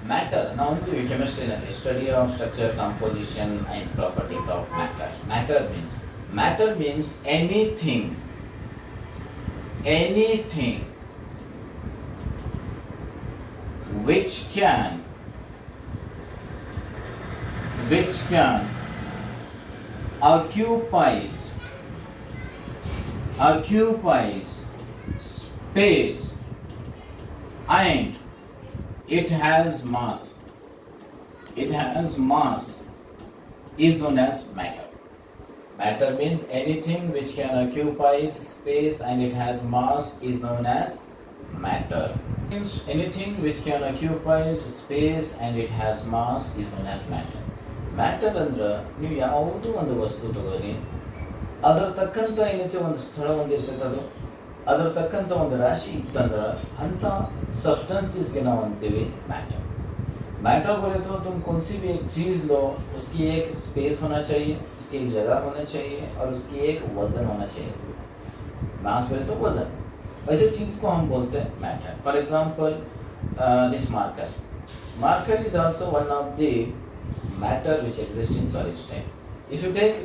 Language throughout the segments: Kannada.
Matter. Now, the chemistry study of structure, composition, and properties of matter. Matter means anything which can occupies space and it has mass is known as matter. Matter means anything which can occupy space and it has mass is known as matter. Means anything which can occupy space and it has mass is known as matter. Matter ಅಂದ್ರೆ ನೀವು ಯಾವುದೋ ಒಂದು ವಸ್ತು ತಗೋರಿ, ಅದರ ತಕ್ಕಂಥ ಏನೈತೆ ಒಂದು ಸ್ಥಳ ಒಂದಿರ್ತೈತೆ, ಅದರ ತಕ್ಕಂಥ ಒಂದು ರಾಶಿ ಇತ್ತಂದ್ರೆ ಅಂಥ सब्सटेंसेस ನಾವು ಅಂತೀವಿ मैटर. मैटर बोले तो तुम कौन सी भी एक चीज़ लो, उसकी एक स्पेस होना चाहिए, उसकी एक जगह होना चाहिए और उसकी एक वजन होना चाहिए. मास बोले तो वजन, वैसे चीज़ को हम बोलते हैं matter. For example this marker is also one of the matter which exists in solid state. If you take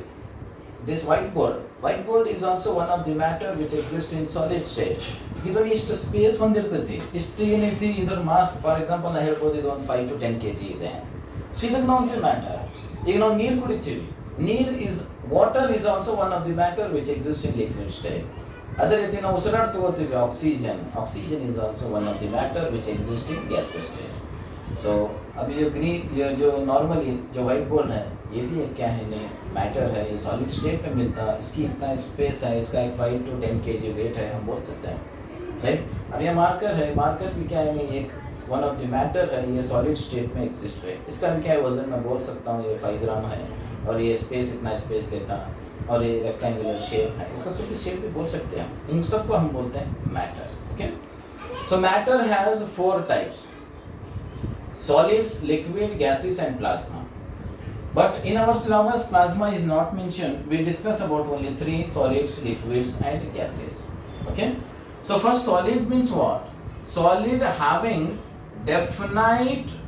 this whiteboard is also one of the matter which exists in solid state. ಇದರ ಇಷ್ಟು ಸ್ಪೇಸ್ ಹೊಂದಿರ್ತೈತಿ, ಇಷ್ಟು ಏನೈತಿ ಇದರ ಮಾಸ್. ಫಾರ್ ಎಕ್ಸಾಂಪಲ್ ನಾ ಹೇಳ್ಬೋದು ಇದು ಒಂದು 5 to 10 kg ಇದೆ. ಸೊ ಇದಕ್ಕೆ ನಾವು ಅಂತೀವಿ ಮ್ಯಾಟರ್. ಈಗ ನಾವು ನೀರು ಕುಡಿತೀವಿ, water is also one of the matter which exist in liquid state. ಅದೇ ರೀತಿ ನಾವು ಉಸಿರಾಟ ತಗೋತೀವಿ, oxygen is also one of the matter which exist in gas state. So अभी ये जो नॉर्मली जो वाइट बोर्ड है ये भी एक क्या है, नहीं मैटर है, ये सॉलिड स्टेट में मिलता है, इसकी इतना स्पेस है, इसका एक 5 to 10 kg वेट है, हम बोल सकते हैं, राइट. अब ये मार्कर भी क्या है, नहीं एक वन ऑफ द मैटर है, ये सॉलिड स्टेट में एग्जिस्ट है. इसका भी क्या है, वजन मैं बोल सकता हूँ ये 5 ग्राम है और ये स्पेस इतना स्पेस लेता है और ये रेक्टेंगुलर शेप है, इसका सभी शेप भी बोल सकते हैं. इन सबको हम बोलते हैं matter. Okay, so matter has 4 types: solids, liquid, gases and plasma. But in our syllabus plasma is not mentioned. We discuss about only 3: solids, liquids and gases. Okay, so first solid means what? Solid having definite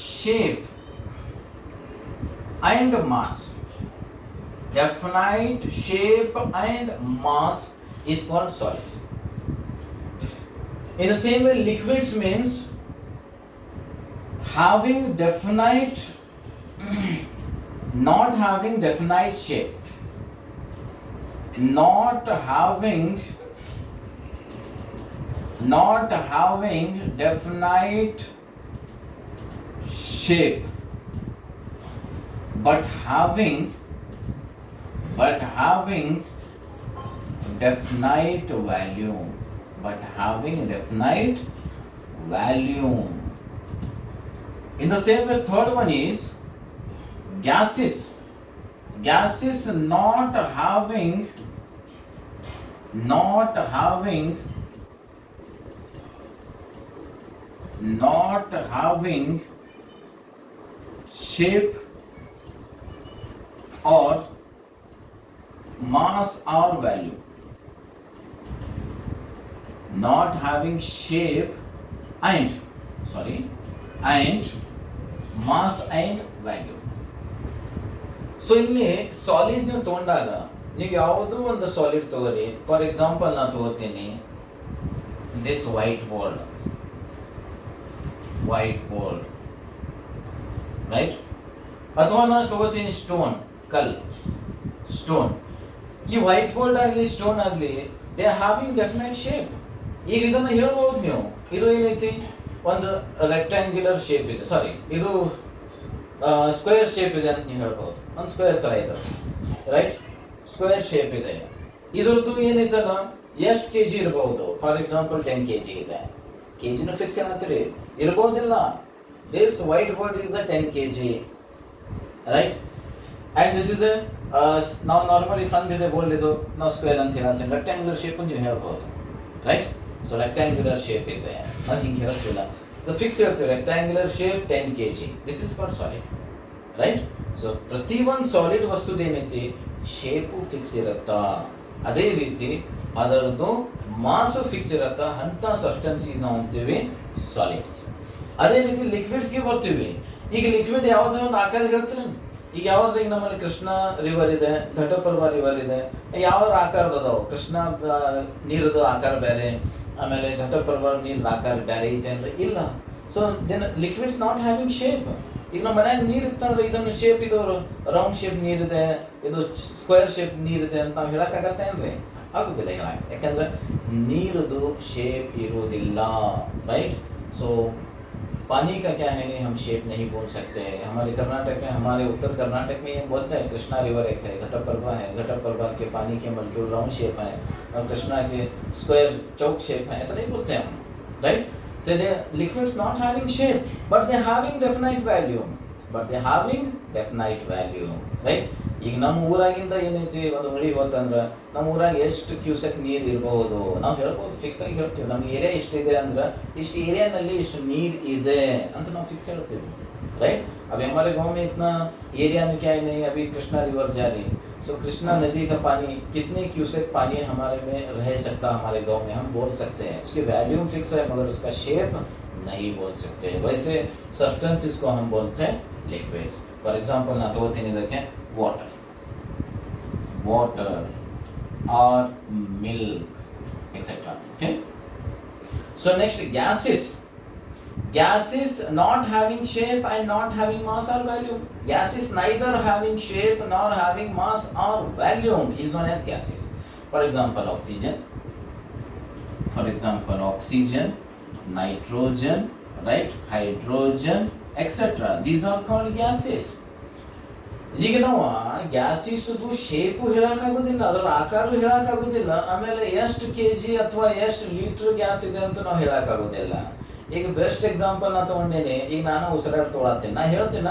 shape and mass. Definite shape and mass is called solids. In the same way, liquids means having definite, not having definite shape, not having definite shape, but having definite volume. In the same way, third one is gases. Gases not having shape or mass or value. Not having shape and mass and value. So ಇಲ್ಲಿ ಸಾಲಿಡ್ ತೊಗೊಂಡಾಗ ನೀವು ಯಾವುದೋ ಒಂದು ಸಾಲಿಡ್ ತಗೋರಿ. ಫಾರ್ ಎಕ್ಸಾಂಪಲ್ ನಾನು ತಗೋತೀನಿ ದಿಸ್ ವೈಟ್ ಬೋರ್ಡ್, ರೈಟ್. ಅಥವಾ ನಾನು ತಗೋತೀನಿ ಸ್ಟೋನ್. ಈ ವೈಟ್ ಬೋರ್ಡ್ ಆಗಲಿ ಸ್ಟೋನ್ ಆಗಲಿ, they are having definite shape. ಈಗ ಇದನ್ನು ಹೇಳ್ಬೋದು ನೀವು, ಇದು ಏನೈತಿ ಒಂದು ರೆಕ್ಟ್ಯಾಂಗ್ಯುಲರ್ ಶೇಪ್ ಇದೆ, ಇದು ಸ್ಕ್ವೇರ್ ಶೇಪ್ ಇದೆ ಅಂತ ನೀವು ಹೇಳ್ಬೋದು. ಒಂದು ಸ್ಕ್ವೇರ್ ಥರ ಇದೆ, ರೈಟ್, ಸ್ಕ್ವೇರ್ ಶೇಪ್ ಇದೆ. ಇದ್ರದ್ದು ಏನೈತಲ್ಲ ಎಷ್ಟು ಕೆ ಜಿ ಇರ್ಬೋದು. ಫಾರ್ ಎಕ್ಸಾಂಪಲ್ 10 kg ಇದೆ. ಕೆಜಿನೂ ಫಿಕ್ಸ್ ಏನಂತೀರಿ, ಇರ್ಬೋದಿಲ್ಲ. This whiteboard is the 10 kg, right. And this is ನಾವು ನಾರ್ಮಲಿ ಸಂದಿದೆ ಬೋಲ್ಡ್, ಇದು ನಾವು ಸ್ಕ್ವೇರ್ ಅಂತ ಹೇಳ್ತೀನಿ. ರೆಕ್ಟ್ಯಾಂಗ್ಯುಲರ್ ಶೇಪ್ ನೀವು ಹೇಳ್ಬೋದು, ರೈಟ್. ಸೊ ರೆಕ್ಟ್ಯಾಂಗ್ಯುಲರ್ ಶೇಪ್ ಇದೆ, ನಾವು ಹಿಂಗೆ ಹೇಳೋಕ್ಕಿಲ್ಲ, ಇದು ಫಿಕ್ಸ್ ಇರ್ತೀವಿ. Rectangular shape 10 kg, this is for solid, right. So ಪ್ರತಿಯೊಂದು ಸಾಲಿಡ್ ವಸ್ತುದು ಏನೈತಿ ಶೇಪು ಫಿಕ್ಸ್ ಇರುತ್ತಾ, ಅದೇ ರೀತಿ ಅದರದ್ದು ಮಾಸು ಫಿಕ್ಸ್ ಇರತ್ತ ಅಂಥ ಸಬ್ಸ್ಟೆನ್ಸ್ ನಾವು ಅಂತೀವಿ ಸಾಲಿಡ್ಸ್. ಅದೇ ರೀತಿ ಲಿಕ್ವಿಡ್ಸ್ಗೆ ಬರ್ತೀವಿ. ಈಗ ಲಿಕ್ವಿಡ್ ಯಾವುದೇ ಒಂದು ಆಕಾರ ಹೇಳ್ತೀರ, ಈಗ ಯಾವ್ದು ಈಗ ನಮ್ಮಲ್ಲಿ ಕೃಷ್ಣ ರಿವರ್ ಇದೆ, ಘಟಪ್ರಭಾ ರಿವರ್ ಇದೆ, ಯಾವ ಆಕಾರದ ಅದಾವ? ಕೃಷ್ಣ ನೀರದು ಆಕಾರ ಬೇರೆ, ಆಮೇಲೆ ಘಟಪ್ರಭಾ ನೀರಿನ ಆಕಾರ ಬೇರೆ ಐತೆ ಅಂದ್ರೆ ಇಲ್ಲ. So then liquids not having shape. ಈಗ ನಮ್ಮ ಮನ್ಯಾಗ ನೀರು ಇತ್ತಂದ್ರೆ ಇದನ್ನು ಶೇಪ್, ಇದು ರೌಂಡ್ ಶೇಪ್ ನೀರಿದೆ, ಇದು ಸ್ಕ್ವೇರ್ ಶೇಪ್ ನೀರಿದೆ ಅಂತ ನಾವು ಹೇಳಕ್ಕಾಗತ್ತೆ ಏನ್ರಿ? ಆಗುದಿಲ್ಲ ಹೇಳಕ್ಕೆ, ಯಾಕಂದ್ರೆ ನೀರದು ಶೇಪ್ ಇರೋದಿಲ್ಲ, राइट. सो पानी का क्या है, नहीं हम शेप नहीं बोल सकते. हमारे कर्नाटक में, हमारे उत्तर कर्नाटक में ये बोलते हैं कृष्णा रिवर एक है, घटप्रभा है, घटप्रभा के पानी के मॉलिक्यूल राउंड शेप है और कृष्णा के स्क्वायर चौक शेप है, ऐसा नहीं बोलते हम, right. So the liquids not having shape, but they having definite value, right. ಈಗ ನಮ್ಮ ಊರಾಗಿಂದ ಏನೈತಿ, ಒಂದು ಹೊಳಿ ಹೋತಂದ್ರೆ ನಮ್ಮ ಊರಾಗ ಎಷ್ಟು ಕ್ಯೂಸೆಕ್ ನೀರು ಇರ್ಬೋದು ನಾವು ಹೇಳ್ಬೋದು, ಫಿಕ್ಸ್ ಆಗಿ ಹೇಳ್ತೀವಿ. ನಮ್ಮ ಏರಿಯಾ ಇಷ್ಟಿದೆ ಅಂದ್ರೆ ಇಷ್ಟು ಏರಿಯಾನಲ್ಲಿ ಇಷ್ಟು ನೀರು ಇದೆ ಅಂತ ನಾವು ಫಿಕ್ಸ್ ಹೇಳ್ತೀವಿ, राइट. अभी हमारे गांव में इतना एरिया में क्या है नहीं, अभी कृष्णा रिवर जा रही, सो कृष्णा नदी का पानी कितने क्यूसेक पानी हमारे में रह सकता हमारे गांव में, हम बोल सकते हैं. उसकी वैल्यूम फिक्स है मगर उसका शेप नहीं बोल सकते. वैसे सब्सटेंसेस को हम बोलते हैं लिक्विड्स. फॉर एग्जांपल ना दो तीन रखें, water or milk, etc. Okay. So next, gases not having shape and not having mass or volume. Gases neither having shape nor having mass or volume is known as gases. For example, oxygen, nitrogen, right, hydrogen, etc. These are called gases. ಈಗ ನಾವು ಗ್ಯಾಸಿಸದು ಶೇಪು ಹೇಳೋಕ್ಕಾಗೋದಿಲ್ಲ, ಅದರ ಆಕಾರ ಹೇಳೋಕ್ಕಾಗೋದಿಲ್ಲ, ಆಮೇಲೆ ಎಷ್ಟು ಕೆಜಿ ಅಥವಾ ಎಷ್ಟು ಲೀಟ್ರ್ ಗ್ಯಾಸ್ ಇದೆ ಅಂತ ನಾವು ಹೇಳೋಕ್ಕಾಗೋದಿಲ್ಲ. ಈಗ ಬೆಸ್ಟ್ ಎಕ್ಸಾಂಪಲ್ ನಾ ತೊಗೊಂಡೇನೆ, ಈಗ ನಾನು ಉಸಿರಾಟ ತೊಗೊಳತ್ತೇನೆ, ನಾ ಹೇಳ್ತೀನ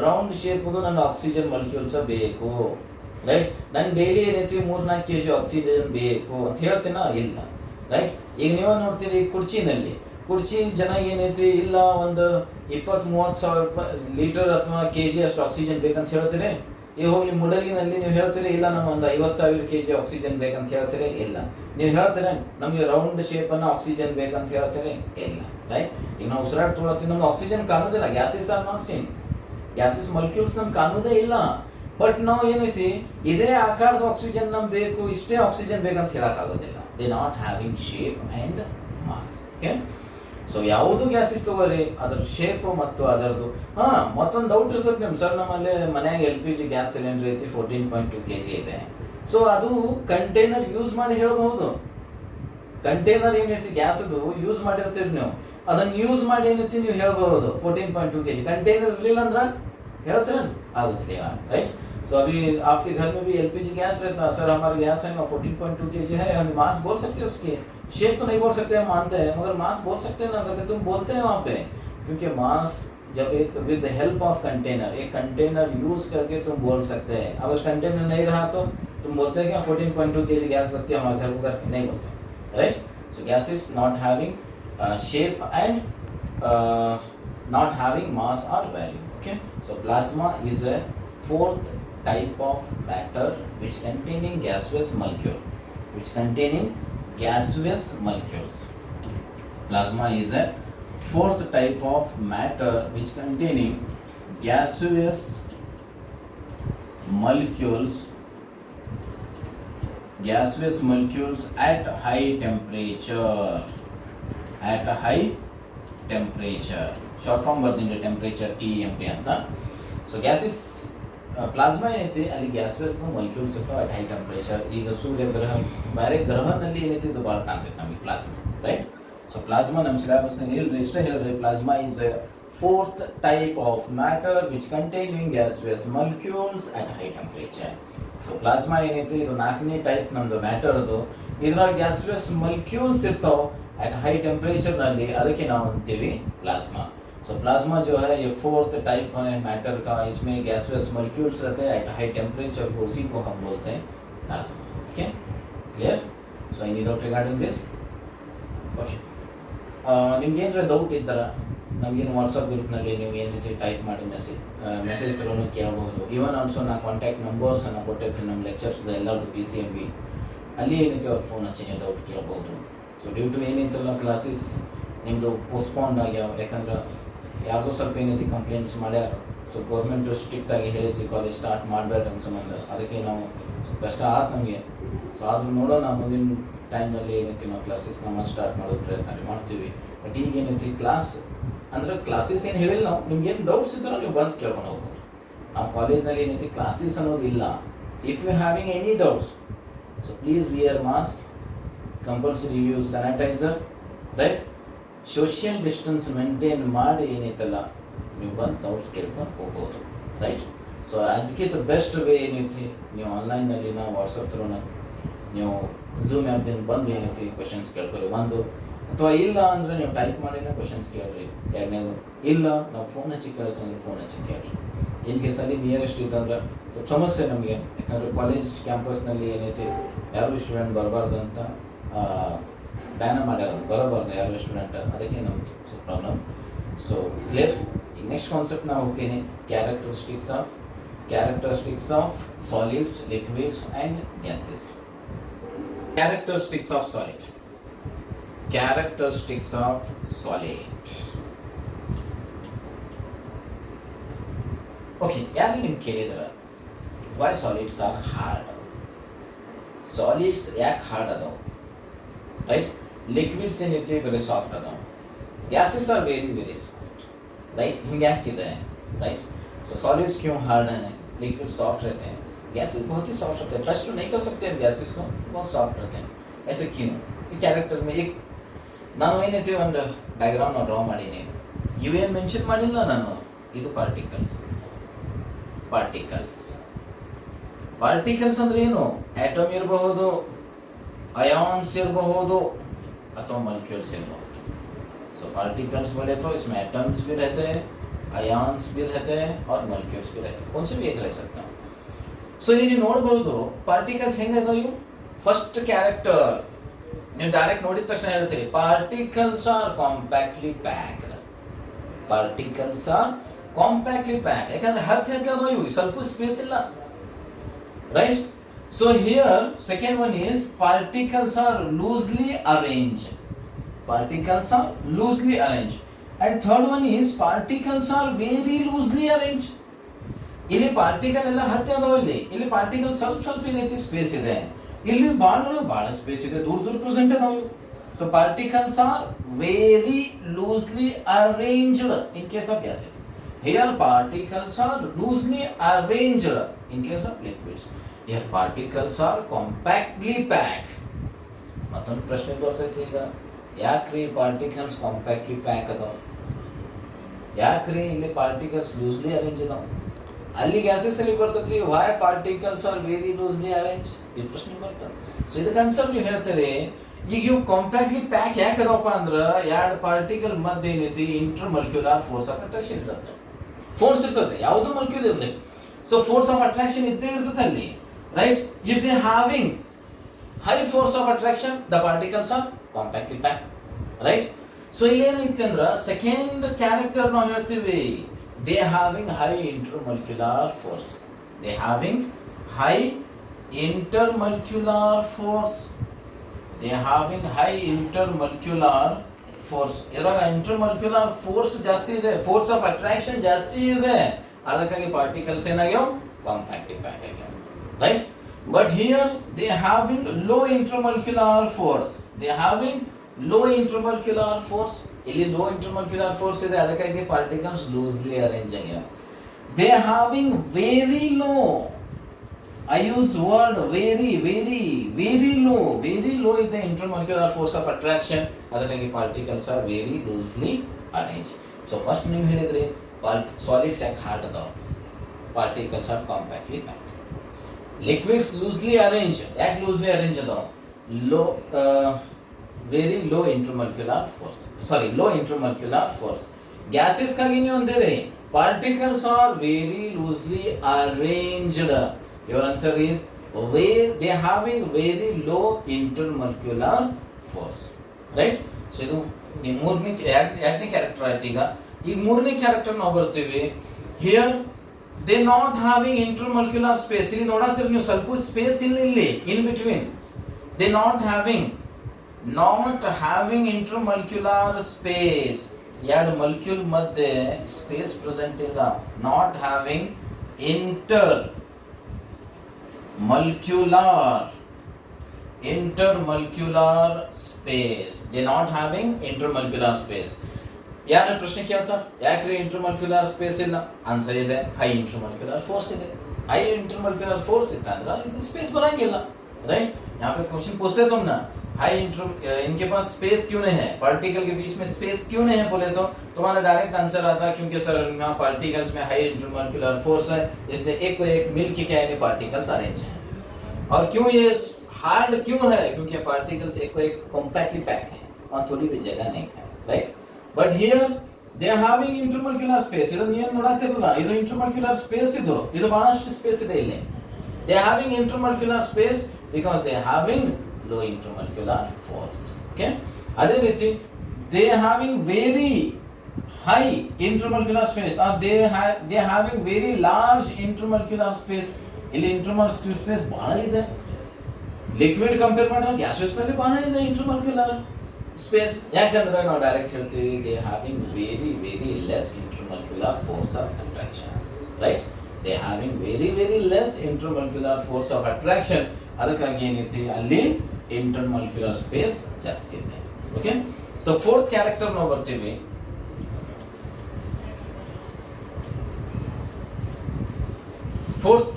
ರೌಂಡ್ ಶೇಪ್ದು ನನ್ನ ಆಕ್ಸಿಜನ್ ಮಾಲಿಕ್ಯೂಲ್ಸ್ ಬೇಕು, ರೈಟ್. ನನ್ನ ಡೈಲಿ ಏನೈತಿ 3-4 kg ಆಕ್ಸಿಜನ್ ಬೇಕು ಅಂತ ಹೇಳ್ತೀನ? ಇಲ್ಲ, ರೈಟ್. ಈಗ ನೀವು ನೋಡ್ತೀರಿ ಕುರ್ಚಿ ಜನ ಏನೈತಿ, ಇಲ್ಲ ಒಂದು 20-30 ಸಾವಿರ ಲೀಟರ್ ಅಥವಾ kg ಅಷ್ಟು ಆಕ್ಸಿಜನ್ ಬೇಕಂತ ಹೇಳ್ತೀರಿ. ಈಗ ಹೋಗ್ಲಿ ಮುಡಲಿನಲ್ಲಿ ನೀವು ಹೇಳ್ತೀರಿ, ಇಲ್ಲ ನಾನು ಒಂದು 50,000 kg ಆಕ್ಸಿಜನ್ ಬೇಕಂತ ಹೇಳ್ತೀರಿ? ಇಲ್ಲ. ನೀವು ಹೇಳ್ತೀರ ನಮಗೆ ರೌಂಡ್ ಶೇಪನ್ನು ಆಕ್ಸಿಜನ್ ಬೇಕಂತ ಹೇಳ್ತೀರಿ? ಇಲ್ಲ, ರೈಟ್. ಈಗ ನಾವು ಉಸಿರಾಟ ತೊಗೊಳತ್ತೀವಿ, ನಮ್ಗೆ ಆಕ್ಸಿಜನ್ ಕಾಣೋದಿಲ್ಲ, gases are not same, gases molecules ನಮ್ಗೆ ಕಾಣೋದೇ ಇಲ್ಲ. ಬಟ್ ನಾವು ಏನೈತಿ, ಇದೇ ಆಕಾರದ ಆಕ್ಸಿಜನ್ ನಮ್ಗೆ ಬೇಕು, ಇಷ್ಟೇ ಆಕ್ಸಿಜನ್ ಬೇಕಂತ ಹೇಳೋಕ್ಕಾಗೋದಿಲ್ಲ. They not having shape and mass. Okay. So ಯಾವುದು ಗ್ಯಾಸಸ್ ತಗೋರಿ, ಅದರ ಶೇಪು ಮತ್ತು ಅದರದ್ದು. ಮತ್ತೊಂದು ಡೌಟ್ ಇರ್ತದೆ ನಿಮ್ಗೆ, ಸರ್ ನಮ್ಮಲ್ಲಿ ಮನ್ಯಾಗ LPG ಗ್ಯಾಸ್ ಸಿಲಿಂಡರ್ ಐತಿ, 14.2 kg ಇದೆ. ಸೊ ಅದು ಕಂಟೈನರ್ ಯೂಸ್ ಮಾಡಿ ಹೇಳ್ಬಹುದು. ಕಂಟೈನರ್ ಏನೈತಿ ಗ್ಯಾಸದು ಯೂಸ್ ಮಾಡಿರ್ತೀರಿ ನೀವು, ಅದನ್ನು ಯೂಸ್ ಮಾಡಿ ಏನೈತಿ ನೀವು ಹೇಳ್ಬಹುದು 14.2 kg. ಕಂಟೈನರ್ ಇರಲಿಲ್ಲ ಅಂದ್ರೆ ಹೇಳ್ತೀರ? ಆಗುತ್ತಿಲ್ಲ, राइट. सो अभी आपके घर में भी LPG गैस रहता है, सर हमारा गैस है 14.2 kg है, हम मास बोल सकते हैं उसकी, शेप तो नहीं बोल सकते, हम मानते हैं, मगर मास बोल सकते हैं ना, अगर तुम बोलते हैं वहाँ पे, क्योंकि मास जब एक with the help of container, एक कंटेनर यूज करके तुम बोल सकते हैं. अगर कंटेनर नहीं रहा तो तुम बोलते हैं क्या 14.2 kg गैस लगती है हमारे घर को, करके नहीं बोलते, right. So gas is not having shape and not having mass or value. Okay. So plasma is a fourth type of matter which containing gaseous molecules. Plasma is a fourth type of matter which containing gaseous molecules at high temperature. Short form ಬರ್ತೀನಿ, ಟೆಂಪ್ರೇಚರ್ TMT ಅಂತ. ಸೊ ಗ್ಯಾಸಸ್ ಪ್ಲಾಸ್ಮಾ ಏನೈತಿ, ಅಲ್ಲಿ ಗ್ಯಾಸ್ವೆಸ್ ಮಾಲಿಕ್ಯೂಲ್ಸ್ ಇರ್ತಾವೆ ಅಟ್ ಹೈ ಟೆಂಪ್ರೇಚರ್. ಈಗ ಸೂರ್ಯ ಗ್ರಹ, ಬೇರೆ ಗ್ರಹದಲ್ಲಿ ಏನೈತಿ ಇದು ಭಾಳ ಕಾಣ್ತೈತೆ ನಮಗೆ ಪ್ಲಾಸ್ಮಾ, ರೈಟ್. ಸೊ ಪ್ಲಾಸ್ಮಾ ನಮ್ಮ ಸಿಲೆಬಸ್ನಾಗ ಇಲ್ರಿ, ಇಷ್ಟೇ ಹೇಳ್ರಿ. Plasma is a fourth type of matter which containing gaseous molecules at high temperature. So plasma ಏನೈತಿ, ಇದು 4ನೇ ಟೈಪ್ ನಮ್ಮದು ಮ್ಯಾಟರ್ದು. ಇದ್ರಾಗ ಗ್ಯಾಸ್ವೆಸ್ ಮಾಲಿಕ್ಯೂಲ್ಸ್ ಇರ್ತಾವೆ ಅಟ್ ಹೈ ಟೆಂಪ್ರೇಚರ್ನಲ್ಲಿ, ಅದಕ್ಕೆ ನಾವು ಅಂತೀವಿ ಪ್ಲಾಸ್ಮಾ. सो प्लाज्मा जो है ये फोर्थ टाइप है मैटर का, इसमें गैसलेस मॉलिक्यूल्स रहते हैं एट हाई टेम्परेचर, उसी को हम बोलते हैं plasma. Okay, clear. So any doubt regarding this? Okay. ನಿಮ್ಗೆ ಏನಾರ ಡೌಟ್ ಇದ್ದರೆ ನಮಗೇನು ವಾಟ್ಸಪ್ ಗ್ರೂಪ್ನಲ್ಲಿ ನೀವು ಏನು ರೀತಿ ಟೈಪ್ ಮಾಡಿ ಮೆಸೇಜ್ ತಗೊಂಡು ಕೇಳ್ಬೋದು. ಈವನ್ ಆಲ್ಸೋ ನಾ ಕಾಂಟ್ಯಾಕ್ಟ್ ನಂಬರ್ಸನ್ನು ಕೊಟ್ಟಿರ್ತೀನಿ, ನಮ್ಮ ಲೆಕ್ಚರ್ಸ್ದು ಎಲ್ಲರದ್ದು PCMB ಅಲ್ಲಿ ಏನೈತಿ ಅವ್ರು ಫೋನ್ ಹಚ್ಚಿ ನೀವು ಡೌಟ್ ಕೇಳ್ಬೋದು. ಸೊ ಡ್ಯೂ ಟು ಏನೈತಲ್ಲ ಕ್ಲಾಸಸ್ ನಿಮ್ಮದು ಪೋಸ್ಟ್ಪೋಂಡ್ ಆಗ್ಯಾವ, ಯಾಕಂದ್ರೆ ಯಾವುದೋ ಸ್ವಲ್ಪ ಏನೈತಿ ಕಂಪ್ಲೇಂಟ್ಸ್ ಮಾಡ್ಯಾರ. ಸೊ ಗೌರ್ಮೆಂಟು ಸ್ಟ್ರಿಕ್ಟಾಗಿ ಹೇಳೈತಿ ಕಾಲೇಜ್ ಸ್ಟಾರ್ಟ್ ಮಾಡಬೇಡ್ರಿ ಅಂತ ಸಂಬಂಧ. ಅದಕ್ಕೆ ನಾವು ಸ್ವಲ್ಪ ಕಷ್ಟ ಆಯ್ತು ನಮಗೆ. ಸೊ ಆದ್ರೂ ನೋಡೋಣ ಮುಂದಿನ ಟೈಮ್ನಲ್ಲಿ ಏನೈತಿ ನಾವು ಕ್ಲಾಸಸ್ನ ಮತ್ತೆ ಸ್ಟಾರ್ಟ್ ಮಾಡೋದು ಪ್ರಯತ್ನ ಮಾಡ್ತೀವಿ. ಬಟ್ ಈಗ ಏನೈತಿ ಕ್ಲಾಸ್ ಅಂದ್ರೆ ಕ್ಲಾಸಸ್ ಏನು ಹೇಳಿಲ್ಲ ನಾವು, ನಿಮ್ಗೇನು ಡೌಟ್ಸ್ ಇದ್ದರೆ ನೀವು ಬಂದು ಕೇಳ್ಕೊಂಡು ಹೋಗ್ಬೋದು. ನಾವು ಕಾಲೇಜ್ನಲ್ಲಿ ಏನೈತಿ ಕ್ಲಾಸಸ್ ಅನ್ನೋದು ಇಲ್ಲ. If you having any doubts, so please wear mask, compulsory use sanitiser, right, social distance maintain ಮಾಡಿ ಏನೈತಲ್ಲ ನೀವು ಬಂದು ಡೌಟ್ಸ್ ಕೇಳ್ಕೊಂಡು ಹೋಗ್ಬೋದು, ರೈಟ್. ಸೊ ಅದಕ್ಕಿಂತ ಬೆಸ್ಟ್ ವೇ ಏನೈತಿ, ನೀವು ಆನ್ಲೈನಲ್ಲಿ ನಾವು ವಾಟ್ಸಪ್ ಥ್ರೂನ ನೀವು ಝೂಮ್ ಆ್ಯಪ್ದಿಂದ ಬಂದು ಏನೈತಿ ಕ್ವಶನ್ಸ್ ಕೇಳ್ಕೊಳ್ಳಿ ಒಂದು, ಅಥವಾ ಇಲ್ಲ ಅಂದರೆ ನೀವು ಟೈಪ್ ಮಾಡಿನೇ ಕ್ವಶನ್ಸ್ ಕೇಳ್ರಿ. ಎರಡನೇದು ಇಲ್ಲ ನಾವು ಫೋನ್ ಹಚ್ಚಿ ಕೇಳಿದ್ರೆ ಅಂದರೆ ಫೋನ್ ಹಚ್ಚಿ ಕೇಳ್ರಿ. ಇನ್ ಕೇಸಲ್ಲಿ ನಿಯರೆಸ್ಟ್ ಇತ್ತಂದ್ರೆ ಸ್ವಲ್ಪ ಸಮಸ್ಯೆ ನಮಗೆ, ಯಾಕಂದರೆ ಕಾಲೇಜ್ ಕ್ಯಾಂಪಸ್ನಲ್ಲಿ ಏನೈತಿ ಯಾರು ಸ್ಟೂಡೆಂಟ್ ಬರಬಾರ್ದು ಅಂತ ಬ್ಯಾನ್ ಮಾಡ್ಯಾರ, ಬರಬಾರ್ದು ಯಾರು ಸ್ಟೂಡೆಂಟ್, ಅದಕ್ಕೆ ನಮ್ಗೆ ಸ್ವಲ್ಪ ಪ್ರಾಬ್ಲಮ್. So clear. ಈಗ ನೆಕ್ಸ್ಟ್ ಕಾನ್ಸೆಪ್ಟ್ ನಾವು ಹೋಗ್ತೀನಿ, characteristics of solids, liquids and gases. Characteristics of solid. Okay, ಯಾರು ನಿಮ್ಗೆ ಕೇಳಿದ್ರೆ why solids are hard, solids ಯಾಕೆ ಹಾರ್ಡ್ ಅದಾವೆ, ರೈಟ್. ಲಿಕ್ವಿಡ್ಸ್ ಏನೈತಿ ವೆರಿ ಸಾಫ್ಟ್ ಅದಾವೆ, gases are very very soft, right. ಹಿಂಗೆ ಯಾಕಿದೆ, राइट. सो सॉलिड्स क्यों हार्ड हैं, लिक्विड सॉफ्ट रहते हैं, गैसेस बहुत ही सॉफ्ट रहते हैं, टच तो नहीं कर सकते हैं गैसेस को, बहुत सॉफ्ट रहते हैं. ऐसे क्यों? ಈ ಕ್ಯಾರೆಕ್ಟರ್ में एक ನಾನು ಏನೈತಿ ಒಂದು ಡಯಾಗ್ರಾಮ್ನ ಡ್ರಾ ಮಾಡೀನಿ. ಇವೇನು ಮೆನ್ಷನ್ ಮಾಡಿಲ್ಲ ನಾನು, ಇದು ಪಾರ್ಟಿಕಲ್ಸ್ ಅಂದ್ರೆ ಏನು, ಆಟಮ್ ಇರಬಹುದು, ಅಯಾನ್ಸ್ ಇರಬಹುದು, ಅಥವಾ मॉलिक्यूल्स इरಬಹುದು. सो पार्टिकल्स बोले तो इसमें एटम्स भी रहते हैं, अयान्स भी रहते हैं और मॉलिक्यूल्स भी रहते हैं, कौन से भी एक रह सकता है. सो ಇಲ್ಲಿ ನೋಡಬಹುದು ಪಾರ್ಟಿಕಲ್ಸ್ ಹೆಂಗಿದಾವೆ ಇವು. ಫಸ್ಟ್ ಕ್ಯಾರೆಕ್ಟರ್ ನೀವು ಡೈರೆಕ್ಟ್ ನೋಡಿದ ತಕ್ಷಣ ಹೇಳ್ತೀರಿ ಪಾರ್ಟಿಕಲ್ಸ್ ಆರ್ ಕಾಂಪ್ಯಾಕ್ಟ್ಲಿ ಪ್ಯಾಕ್ಡ್, ಯಾಕಂದ್ರೆ ಹತ್ತು ಅದಾವೆ ಇವು, ಸ್ವಲ್ಪ ಸ್ಪೇಸ್ ಇಲ್ಲ, right. So here second one is particles R loosely arranged, and third one is particles are very loosely arranged. ಇಲ್ಲಿ ಪಾರ್ಟಿಕಲ್ ಎಲ್ಲ ಹತ್ತಿ ಅದಾವ, ಇಲ್ಲಿ ಪಾರ್ಟಿಕಲ್ ಸ್ವಲ್ಪ ಏನೈತಿ ಸ್ಪೇಸ್ ಇದೆ, ಇಲ್ಲಿ ಭಾಳ ಸ್ಪೇಸ್ ಇದೆ, ದೂರ ಪ್ರೆಸೆಂಟ್ ಅದಾವ. So particles are very loosely arranged in case of gases. Here particles R loosely arranged in case of liquids. Here particles R compactly pack. ಮತ್ತೊಂದು ಪ್ರಶ್ನೆ ಬರ್ತೈತಿ ಈಗ, ಯಾಕ್ರಿ ಪಾರ್ಟಿಕಲ್ಸ್ ಕಾಂಪ್ಯಾಕ್ಟ್ಲಿ ಪ್ಯಾಕ್ ಅದಾವ, ಯಾಕ್ರಿ ಇಲ್ಲಿ ಪಾರ್ಟಿಕಲ್ಸ್ ಲೂಸ್ಲಿ ಅರೇಂಜ್ ಅದಾವ, ಅಲ್ಲಿ ಗ್ಯಾಸಸ್ ಅಲ್ಲಿ ಬರ್ತೈತಿ why particles are very loosely arrange, ಈ ಪ್ರಶ್ನೆ ಬರ್ತದೆ. ಸೊ ಇದಕ್ಕೆ ಆನ್ಸರ್ ನೀವು ಹೇಳ್ತೀರಿ, ಈಗ ಇವು ಕಾಂಪ್ಯಾಕ್ಟ್ಲಿ ಪ್ಯಾಕ್ ಯಾಕೆ ಅದಾವಪ್ಪ ಅಂದ್ರೆ ಎರಡು ಪಾರ್ಟಿಕಲ್ ಮಧ್ಯೆ ಏನೈತಿ ಇಂಟರ್ ಮಲ್ಕ್ಯುಲರ್ ಫೋರ್ಸ್ ಆಫ್ ಅಟ್ರಾಕ್ಷನ್ ಇರುತ್ತೆ, ಫೋರ್ಸ್ ಇರ್ತದೆ, ಯಾವುದೋ ಮಲ್ಕ್ಯೂಲ್ ಇರಲಿ. ಸೊ ಫೋರ್ಸ್ ಆಫ್ ಅಟ್ರಾಕ್ಷನ್ ಇದ್ದೇ ಇರ್ತದೆ ಅಲ್ಲಿ, right. If they having high force of attraction, the particles are compactly packed, right. So ಇಲ್ಲಿ ಏನೈತಿ ಅಂದ್ರೆ ಸೆಕೆಂಡ್ ಕ್ಯಾರೆಕ್ಟರ್ ನಾವು ಹೇಳ್ತೀವಿ, they having high intermolecular force, ಇದ್ರಾಗ ಇಂಟರ್ಮಲ್ಕ್ಯುಲರ್ ಫೋರ್ಸ್ ಜಾಸ್ತಿ ಇದೆ, ಫೋರ್ಸ್ ಆಫ್ ಅಟ್ರಾಕ್ಷನ್ ಜಾಸ್ತಿ ಇದೆ, ಅದಕ್ಕಾಗಿ ಪಾರ್ಟಿಕಲ್ಸ್ ಏನಾಗ್ಯಾವ ಕಾಂಪ್ಯಾಕ್ಟ್ಲಿ ಪ್ಯಾಕ್ ಆಗ್ಯಾವ, right. But here they are having low intermolecular force. ಇಲ್ಲಿ low intermolecular force ಇದೆ, ಅದಕ್ಕಾಗಿ particles loosely arranged ಆಗ್ಯಾವ. They are having very low, I use word very low ಇದೆ intermolecular force of attraction, ಅದಕ್ಕಾಗಿ particles are very loosely arranged. So first ನೀವು ಹೇಳಿದ್ರಿ solids ಯಾಕೆ ಹಾರ್ಡ್ ಅದಾವ, particles are compactly packed. Liquids loosely arranged, ಯಾಕೆ ಲೂಸ್ಲಿ ಅರೇಂಜ್ ಅದಾವ, ವೆರಿ ಲೋ ಇಂಟರ್ಮಲ್ಕ್ಯುಲರ್ ಫೋರ್ಸ್. ಗ್ಯಾಸಸ್ಗಾಗಿ ನೀವು ಅಂದಿರಿ particles are very loosely arranged, your answer is they having very low intermolecular force, right. So ಇದು ನೀವು ಎರಡನೇ ಕ್ಯಾರೆಕ್ಟರ್ ಆಯ್ತು. ಈಗ ಮೂರನೇ ಕ್ಯಾರೆಕ್ಟರ್ ನಾವು ಬರ್ತೀವಿ. Here they not having intermolecular space. ಇಲ್ಲಿ ನೋಡಾತಿರಿ ನೀವು ಸ್ವಲ್ಪ ಸ್ಪೇಸ್ ಇಲ್ಲಿ in between they not having intermolecular space. ಎರಡು molecule ಮಧ್ಯೆ space present ಇಲ್ಲ. Not having intermolecular space. They not having intermolecular space. ಯಾರ ಪ್ರಶ್ನೆ ಕೇಳ್ತಾರೆ, ಯಾಕ್ರಿ ಇಂಟರ್ಮಲ್ಕ್ಯುಲರ್ ಸ್ಪೇಸ್ ಇಲ್ಲ? ಆನ್ಸರ್ ಇದೆ, ಹೈ ಇಂಟರ್ಮಲ್ಕ್ಯುಲರ್ ಫೋರ್ಸ್ ಇದೆ. ಹೈ इंटरमोलिकुलर फोर्स इतना स्पेस बनाएंगे राइट. यहाँ पे क्वेश्चन पूछते तुम ना, हाई इनके पास स्पेस क्यों नहीं है, पार्टिकल के बीच में स्पेस क्यों नहीं है बोले तो तुम्हारा डायरेक्ट आंसर आता है क्योंकि सर यहाँ पार्टिकल्स में हाई इंटरमोलिकुलर फोर्स है, इसलिए एक को एक मिल के क्या है पार्टिकल्स अरेंज है. और क्यों ये हार्ड क्यों है, क्योंकि पार्टिकल्स एक को एक कॉम्पैक्टली पैक है और थोड़ी भी जगह नहीं है right. But here they are having intermolecular space. ಇದು ನೀವು ನೋಡಾತಿರಲ್ಲ, ಇದು intermolecular space, ಇದು ಬಹಳಷ್ಟು ಸ್ಪೇಸ್ ಇದೆ ಇಲ್ಲಿ. They are having intermolecular space because they are having low intermolecular force. Okay, ಅದೇ ರೀತಿ they are having very high intermolecular space or they are having very large intermolecular space. ಇಲ್ಲಿ intermolecular space ಬಹಳ ಇದೆ. ಲಿಕ್ವಿಡ್ ಕಂಪೇರ್ ಮಾಡಿದ್ರೆ ಗ್ಯಾಸಸ್ ನಲ್ಲಿ ಬಹಳ ಇದೆ intermolecular space. ಯಾಕಂದ್ರೆ ನಾವು ಡೈರೆಕ್ಟ್ ಹೇಳ್ತೀವಿ they having very very less intermolecular force of attraction right. They having very very less intermolecular force of attraction. ಅದಕ್ಕಾಗಿ ಏನೈತಿ ಅಲ್ಲಿ ಇಂಟರ್ಮಲ್ಕ್ಯುಲರ್ ಸ್ಪೇಸ್ ಜಾಸ್ತಿ ಇದೆ. ಓಕೆ, ಸೊ ಫೋರ್ತ್ ಕ್ಯಾರೆಕ್ಟರ್ ನಾವು ಬರ್ತೀವಿ. ಫೋರ್ತ್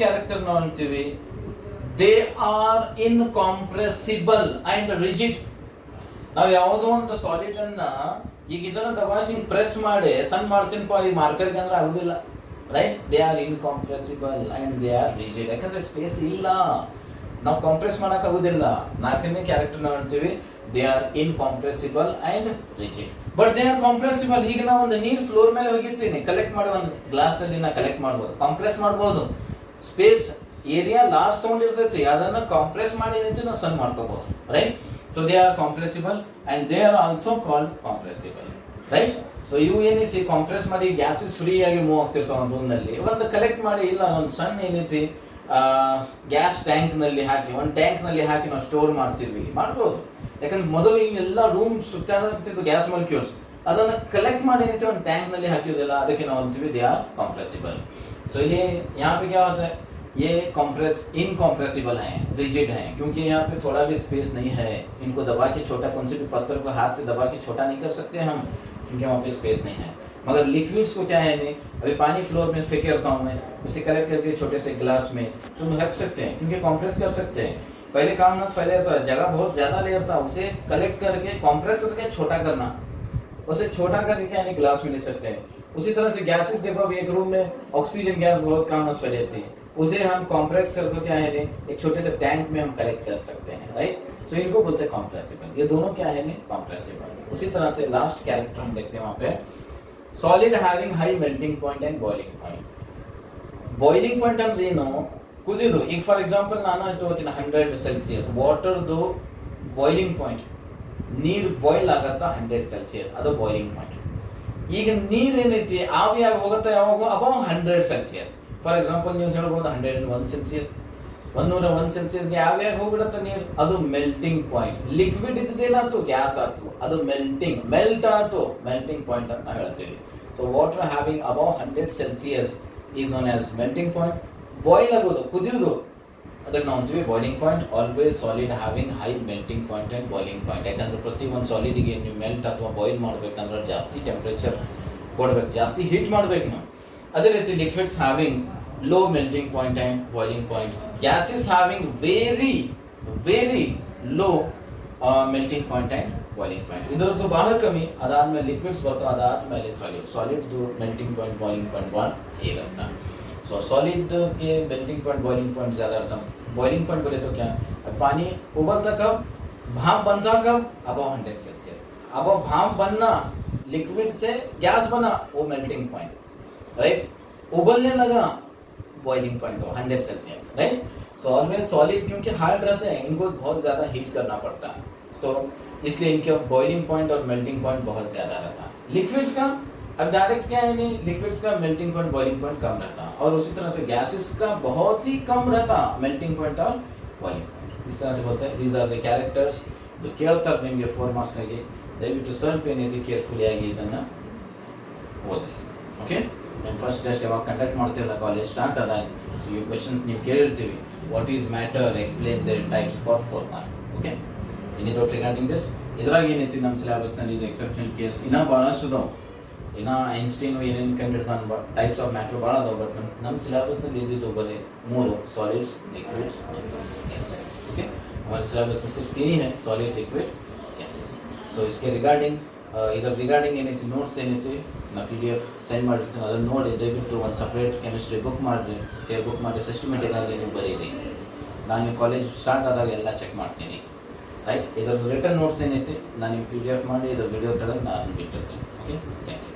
ಕ್ಯಾರೆಕ್ಟರ್ ನಾವು ಅಂತೀವಿ they are incompressible and rigid. ನಾವು ಯಾವುದೋ ಒಂದು ಸಾಲಿಡ್ ಅನ್ನ ಈಗ ಇದನ್ನ ದಬಾಸಿ ಪ್ರೆಸ್ ಮಾಡಿ ಸಣ್ಣ ಮಾಡ್ತೀನಪ್ಪ ಈ ಮಾರ್ಕರ್ಗೆ ಅಂದ್ರೆ ಆಗುದಿಲ್ಲ right. They are incompressible and they are rigid. ಯಾಕಂದ್ರೆ ಸ್ಪೇಸ್ ಇಲ್ಲ, ನಾವು ಕಾಂಪ್ರೆಸ್ ಮಾಡಕ್ ಆಗುದಿಲ್ಲ. ನಾಲ್ಕನೇ ಕ್ಯಾರೆಕ್ಟರ್ ನಾವು ಹೇಳ್ತೀವಿ they are incompressible and rigid. But they are compressible. ಈಗ ನಾವು ಒಂದು ನೀರು ಫ್ಲೋರ್ ಮೇಲೆ ಹೋಗಿರ್ತೀನಿ, ಕಲೆಕ್ಟ್ ಮಾಡಿ ಒಂದು ಗ್ಲಾಸ್ ಅಲ್ಲಿ ನಾ ಕಲೆಕ್ಟ್ ಮಾಡ್ಬೋದು, ಕಾಂಪ್ರೆಸ್ ಮಾಡ್ಬೋದು. ಸ್ಪೇಸ್ ಏರಿಯಾ ಲಾರ್ಜ್ ತಗೊಂಡಿರ್ತೈತಿ, ಅದನ್ನ ಕಾಂಪ್ರೆಸ್ ಮಾಡಿ ಏನೈತಿ ನಾವು ಸಣ್ಣ ಮಾಡ್ಕೋಬಹುದು right. So they are compressible and they are also called compressible right. So ಇವು ಏನೈತಿ ಕಾಂಪ್ರೆಸ್ ಮಾಡಿ ಗ್ಯಾಸಸ್ ಫ್ರೀ ಆಗಿ ಮೂವ್ ಆಗ್ತಿರ್ತಾವ ಒಂದು ರೂಮ್ ನಲ್ಲಿ. ಒಂದು ಕಲೆಕ್ಟ್ ಮಾಡಿ ಇಲ್ಲ ಒಂದು ಸಣ್ಣ ಏನೈತಿ ಗ್ಯಾಸ್ ಟ್ಯಾಂಕ್ ನಲ್ಲಿ ಹಾಕಿ, ಒಂದು ಟ್ಯಾಂಕ್ ನಲ್ಲಿ ಹಾಕಿ ನಾವು ಸ್ಟೋರ್ ಮಾಡ್ಬೋದು. ಯಾಕಂದ್ರೆ ಮೊದಲು ಎಲ್ಲ ರೂಮ್ ಸುತ್ತಾಡ್ತಿತ್ತು ಗ್ಯಾಸ್ ಮಾಲಿಕ್ಯೂಲ್ಸ್, ಅದನ್ನ ಕಲೆಕ್ಟ್ ಮಾಡಿ ಏನೈತಿ ಒಂದು ಟ್ಯಾಂಕ್ ನಲ್ಲಿ ಹಾಕಿರೋದಿಲ್ಲ, ಅದಕ್ಕೆ ನಾವು ಅಂತೀವಿ ದೇ ಆರ್ ಕಾಂಪ್ರೆಸಿಬಲ್. ಸೊ ಇಲ್ಲಿ यहाँ पे क्या होता है, ये इनकॉम्प्रेसिबल हैं, रिजिड हैं, क्योंकि यहाँ पे थोड़ा भी स्पेस नहीं है. इनको दबा के छोटा, कौन से भी पत्थर को हाथ से दबा के छोटा नहीं कर सकते हम, क्योंकि वहाँ पे स्पेस नहीं है. मगर लिक्विड्स को क्या है नहीं, अभी पानी फ्लोर में फेंके रहता हूँ मैं, उसे कलेक्ट करके छोटे से ग्लास में तुम रख सकते हैं, क्योंकि कॉम्प्रेस कर सकते हैं. पहले काम ना फैले रहता है, जगह बहुत ज़्यादा ले रहता है, उसे कलेक्ट करके कॉम्प्रेस करके छोटा करना, उसे छोटा करके क्या है ग्लास में ले सकते हैं. उसी तरह से गैसेस देखो, अभी एक रूम में ऑक्सीजन गैस बहुत काम फैले रहती है, उसे हम कॉम्प्रेस करके क्या है एक छोटे से टैंक में हम कलेक्ट कर सकते हैं राइट. सो इनको बोलते हैं कॉम्प्रेसिबल. ये दोनों क्या है कॉम्प्रेसिबल. उसी तरह से लास्ट कैरेक्टर हम देखते हैं वहाँ पे, solid having high melting point and boiling point. Boiling point ಅಂದ್ರೆ ಏನು, ಕುದಿದು. ಈಗ ಫಾರ್ ಎಕ್ಸಾಂಪಲ್ ನಾನು ತಗೋತೀನಿ 100 ಸೆಲ್ಸಿಯಸ್ ವಾಟರ್ದು ಬಾಯ್ಲಿಂಗ್ ಪಾಯಿಂಟ್, ನೀರು ಬಾಯ್ಲ್ ಆಗತ್ತಾ 100 ಸೆಲ್ಸಿಯಸ್, ಅದು ಬಾಯ್ಲಿಂಗ್ ಪಾಯಿಂಟ್. ಈಗ ನೀರು ಏನೈತಿ ಆವಿಯಾಗಿ ಹೋಗುತ್ತಾ ಯಾವಾಗ ಅಬೌವ್ 100 ಸೆಲ್ಸಿಯಸ್. ಫಾರ್ ಎಕ್ಸಾಂಪಲ್ ನೀವು ಹೇಳ್ಬೋದು 101 ಸೆಲ್ಸಿಯಸ್, 101 ಸೆಲ್ಸಿಯಸ್ಗೆ ಆವಿಯಾಗಿ ಹೋಗ್ಬಿಡುತ್ತೆ ನೀರು, ಅದು ಮೆಲ್ಟಿಂಗ್ ಪಾಯಿಂಟ್. ಲಿಕ್ವಿಡ್ ಇದ್ದೇನಾಯ್ತು ಗ್ಯಾಸ್ ಆಯ್ತು, ಅದು ಮೆಲ್ಟ್ ಆಯ್ತು, ಮೆಲ್ಟಿಂಗ್ ಪಾಯಿಂಟ್ ಅಂತ ಹೇಳ್ತೀವಿ. So water having above 100 Celsius is known as melting point. Boil ಆಗೋದು ಕುದಿಯೋದು, ಅದಕ್ಕೆ ನಾವು ಅಂತೀವಿ boiling point. Always solid having high melting point and boiling point. ಯಾಕಂದ್ರೆ ಪ್ರತಿ ಒಂದು ಸಾಲಿಡಿಗೆ ನೀವು ಮೆಲ್ಟ್ ಅಥವಾ ಬಾಯ್ಲ್ ಮಾಡಬೇಕಂದ್ರೆ ಜಾಸ್ತಿ ಟೆಂಪ್ರೇಚರ್ ಕೊಡಬೇಕು, ಜಾಸ್ತಿ ಹೀಟ್ ಮಾಡಬೇಕು ನಾವು. ಅದೇ ರೀತಿ liquids having low melting point and boiling point. Gases having very very low melting point and boiling point. ಇದರದ್ದು ಬಹಳ ಕಮ್ಮಿ. ಅದಾದ್ಮೇಲೆ ಲಿಕ್ವಿಡ್ಸ್ ಬರ್ತವೆ, ಅದಾದ್ಮೇಲೆ ಸಾಲಿಡ್ದು ಮೆಲ್ಟಿಂಗ್ ಪಾಯಿಂಟ್ ಬಾಯ್ಲಿಂಗ್ ಪಾಯಿಂಟ್ ಭಾಳ ಇರುತ್ತೆ. सो सॉलिड के मेल्टिंग पॉइंट बॉइलिंग पॉइंट ज़्यादा रहता है. बॉइलिंग पॉइंट बोले तो क्या, पानी उबलता कब, भाप बनता कब, अबव 100 सेल्सियस. अबव भाप बनना, लिक्विड से गैस बना, वो मेल्टिंग पॉइंट राइट. उबलने लगा, बॉइलिंग पॉइंट हो 100 Celsius right. So always solid क्योंकि हार्ड रहते हैं, इनको बहुत ज़्यादा हीट करना पड़ता है. सो इसलिए इनके बॉइलिंग पॉइंट और मेल्टिंग पॉइंट बहुत ज़्यादा रहता है. लिक्विड्स का अब डायरेक्ट क्या है नहीं, लिक्विड्स का मेल्टिंग पॉइंट बॉइलिंग पॉइंट कम रहता है, और उसी तरह से गैसेस का बहुत ही कम रहता मेल्टिंग पॉइंट और ಬಾಯ್ಲಿಂಗ್ ಪಾಯಿಂಟ್. इस तरह से बोलते हैं दीज आर द ಕ್ಯಾರೆಕ್ಟರ್ಸ್. ಇದು ಕೇಳ್ತಾರೆ ನಿಮಗೆ 4 ಮಾರ್ಕ್ಸ್ನಾಗೆ. ದಯವಿಟ್ಟು ಸ್ವಲ್ಪ ಏನಿದೆ ಕೇರ್ಫುಲಿ ಆಗಿ ಇದನ್ನು ಓದಿ. ಓಕೆ, ನಾನು ಫಸ್ಟ್ ಟೆಸ್ಟ್ ಯಾವಾಗ ಕಂಡಕ್ಟ್ ಮಾಡ್ತೀವಲ್ಲ ಕಾಲೇಜ್ ಸ್ಟಾರ್ಟ್ ಆದಾಗ ಸೊ ಈ ಕ್ವಶನ್ಸ್ ನೀವು ಕೇಳಿರ್ತೀವಿ. What is matter, explain their types for 4 mark. Okay, any doubt regarding this? ಇದ್ರಾಗ ಏನೈತಿ ನಮ್ಮ ಸಿಲೆಬಸ್ನಲ್ಲಿ ಇದು ಎಕ್ಸೆಪ್ಷನಲ್ ಕೇಸ್ ಇನ್ನೂ ಭಾಳಷ್ಟು ಅದಾವೆ. ಇನ್ನು ಐನ್ಸ್ಟೀನು ಏನೇನು ಕಂಡಿಡ್ತಾನೆ ಟೈಪ್ಸ್ ಆಫ್ ಮ್ಯಾಟ್ರ್ ಭಾಳ ಅದಾವೆ. ಬಟ್ ನಮ್ಮ ಸಿಲೆಬಸ್ನಲ್ಲಿ ಇದ್ದಿದ್ದು ಬರೀ 3 solids, liquids and gases. Okay, हमारे सिलेबस में सिर्फ 3 ही है, सॉलिड, लिक्विड, गैसेस. सो इसके रिगार्डिंग ಇದರ ರಿಗಾರ್ಡಿಂಗ್ ಏನೈತಿ ನೋಟ್ಸ್ ಏನೈತಿ ನಾ PDF ಸೆಂಡ್ ಮಾಡಿರ್ತೀನಿ, ಅದನ್ನು ನೋಡಿ ದಯವಿಟ್ಟು ಒಂದು ಸಪ್ರೇಟ್ ಕೆಮಿಸ್ಟ್ರಿ ಬುಕ್ ಮಾಡಿರಿ. ಬುಕ್ ಮಾಡಿ ಸಿಸ್ಟಮೆಟಿಕ್ಕಾಗಿ ನೀವು ಬರೀರಿ. ನಾನು ಕಾಲೇಜ್ ಸ್ಟಾರ್ಟ್ ಆದಾಗ ಎಲ್ಲ ಚೆಕ್ ಮಾಡ್ತೀನಿ. ರೈಟ್, ಇದರ ರಿಟರ್ನ್ ನೋಟ್ಸ್ ಏನೈತಿ ನಾನು PDF ಮಾಡಿ ಇದರ ವಿಡಿಯೋ ತೆಗೆದು ನಾನು ಬಿಟ್ಟಿರ್ತೀನಿ. Okay, thank you.